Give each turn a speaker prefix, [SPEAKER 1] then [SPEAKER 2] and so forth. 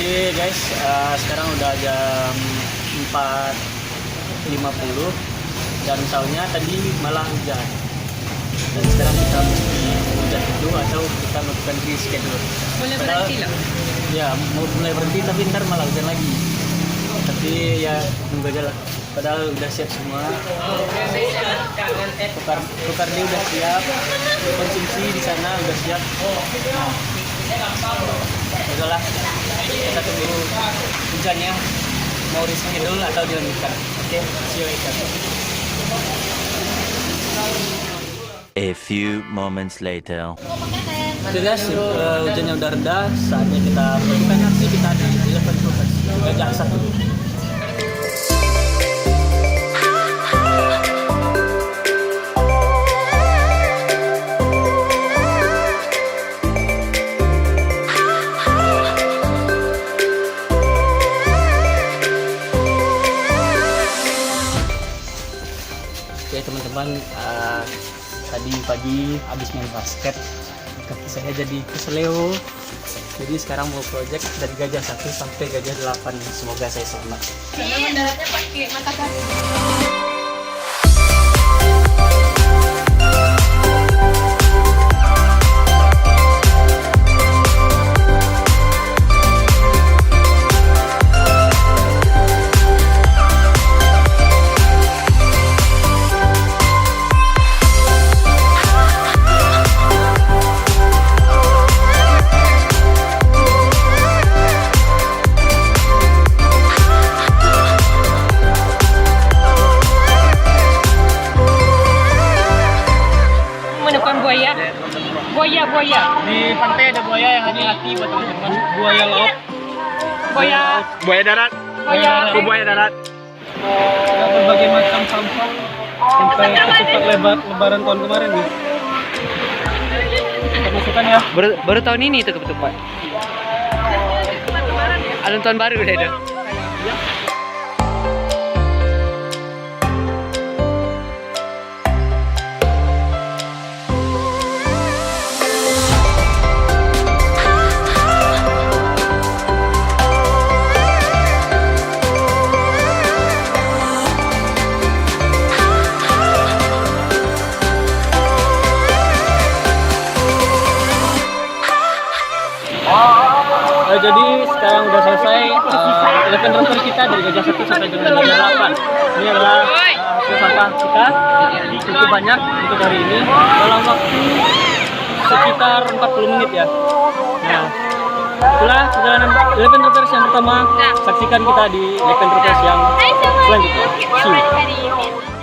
[SPEAKER 1] Jadi guys, sekarang udah jam 4.50 dan soalnya tadi malah hujan. Dan sekarang kita mesti hujan dulu atau kita melakukan reschedule.
[SPEAKER 2] Boleh berhenti loh.
[SPEAKER 1] Ya, mau mulai berhenti tapi ntar malah hujan lagi. Tapi ya tunggu aja lah. Padahal udah siap semua. Tukar dia udah siap. Konsumsi di sana udah siap. Udahlah, kita tunggu hujannya mau reschedule atau dilanjutkan. Oke, see you later.
[SPEAKER 3] A few moments later.
[SPEAKER 1] Oke guys, hujannya udah reda, saatnya kita melakukan aksi kita di Elephant Rovers Gajah Satu. Oke teman-teman, tadi pagi habis main basket kaki saya jadi keseleo, jadi sekarang mau project dari Gajah 1 sampai Gajah 8. Semoga saya selamat.
[SPEAKER 2] Karena mendaratnya pakai mata kaki. Buaya.
[SPEAKER 1] Di pantai ada buaya yang hati-hati buat teman-teman. Buaya laut, buaya darat, buaya darat. Ada berbagai macam sampah sampai ketupat lebaran tahun kemarin nih. Masukkan ya.
[SPEAKER 4] Baru tahun ini itu ketupat. Alun tahun baru udah ada.
[SPEAKER 1] Jadi sekarang udah selesai Elephant Rover kita dari Gajah 1 sampai dengan Gajah 8. Ini adalah hasil sampah kita, cukup banyak untuk hari ini dalam waktu sekitar 40 menit ya. Nah, itulah perjalanan Elephant Rovers yang pertama. Saksikan kita di Elephant Rovers yang selanjutnya. See you.